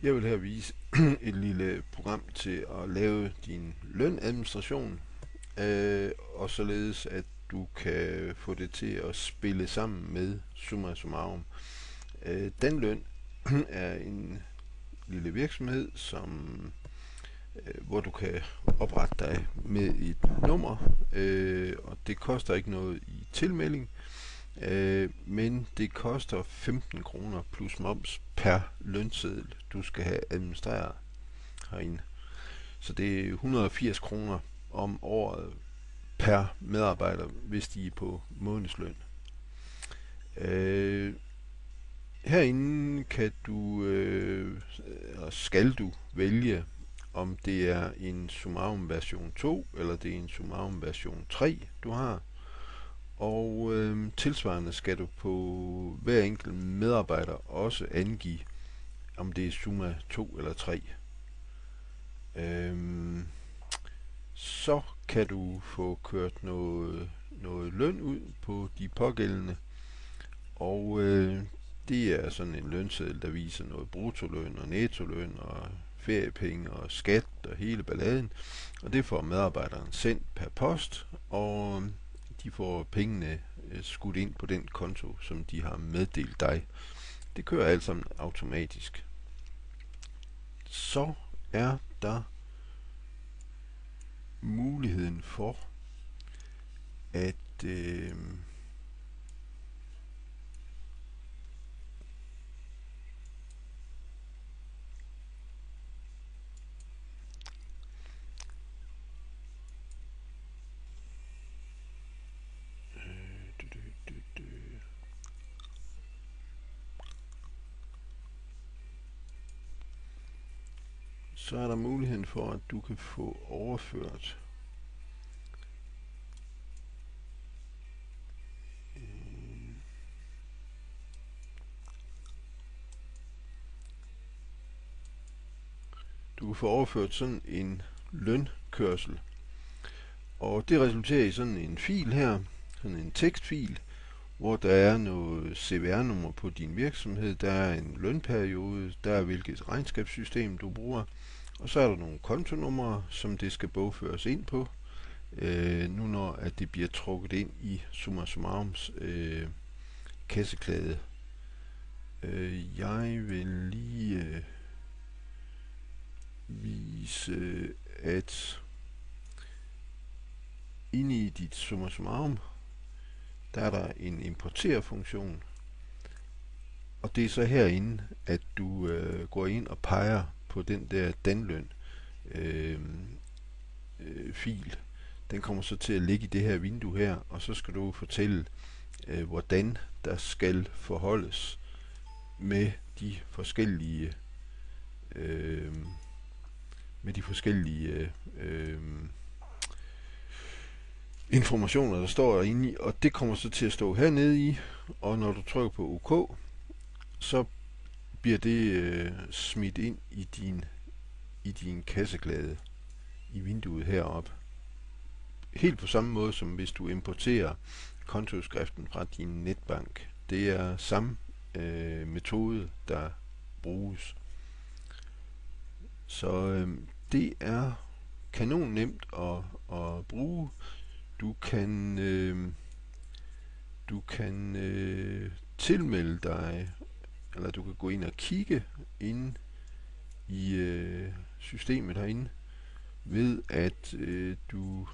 Jeg vil her vise et lille program til at lave din lønadministration, og således at du kan få det til at spille sammen med Summa Summarum. Danløn er en lille virksomhed, hvor du kan oprette dig med et nummer, og det koster ikke noget i tilmelding, men det koster 15 kroner plus moms per lønseddel, du skal have administreret herinde. Så det er 180 kroner om året per medarbejder, hvis de er på månedsløn. Øh, Herinde kan du, eller skal du vælge, om det er en Summarum version 2 eller det er en Summarum version 3, du har. Og tilsvarende skal du på hver enkelt medarbejder også angive, om det er Summa 2 eller 3. Så kan du få kørt noget løn ud på de pågældende, og det er sådan en lønseddel, der viser noget bruttoløn og nettoløn og feriepenge og skat og hele balladen, og det får medarbejderen sendt per post, og de får pengene skudt ind på den konto, som de har meddelt dig. Det kører alt sammen automatisk. Så er der muligheden for at så er der muligheden for, at du kan få overført sådan en lønkørsel. Og det resulterer i sådan en fil her, sådan en tekstfil, hvor der er noget CVR-nummer på din virksomhed, der er en lønperiode, der er hvilket regnskabssystem du bruger, og så er der nogle kontonumre, som det skal bogføres ind på, nu når at det bliver trukket ind i Summa Summarums kasseklæde. Jeg vil lige vise, at inde i dit Summa Summarum, der er der en importer-funktion, og det er så herinde, at du går ind og peger på den der danløn fil. Den kommer så til at ligge i det her vindue her, og så skal du fortælle, hvordan der skal forholdes med de forskellige informationer, der står derinde i, og det kommer så til at stå hernede i, og når du trykker på OK, så bliver det smidt ind i din kasseglade i vinduet heroppe. Helt på samme måde som hvis du importerer kontoskriften fra din netbank. Det er samme metode, der bruges. Så det er kanon nemt at bruge. Du kan tilmelde dig, eller du kan gå ind og kigge ind i systemet herinde, ved at du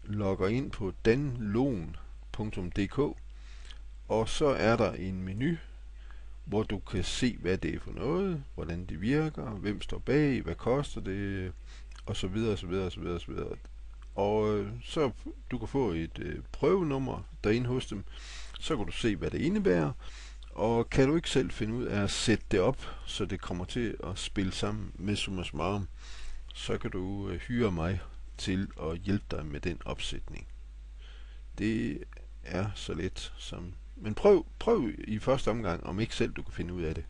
logger ind på danlon.dk, og så er der en menu, hvor du kan se, hvad det er for noget, hvordan det virker, hvem står bag, hvad koster det, og så videre, så videre, så videre, så videre. Og så du kan få et prøvenummer derinde hos dem, så kan du se, hvad det indebærer, og kan du ikke selv finde ud af at sætte det op, så det kommer til at spille sammen med Summa Summarum, så kan du hyre mig til at hjælpe dig med den opsætning. Det er så let som... Men prøv i første omgang, om ikke selv du kan finde ud af det.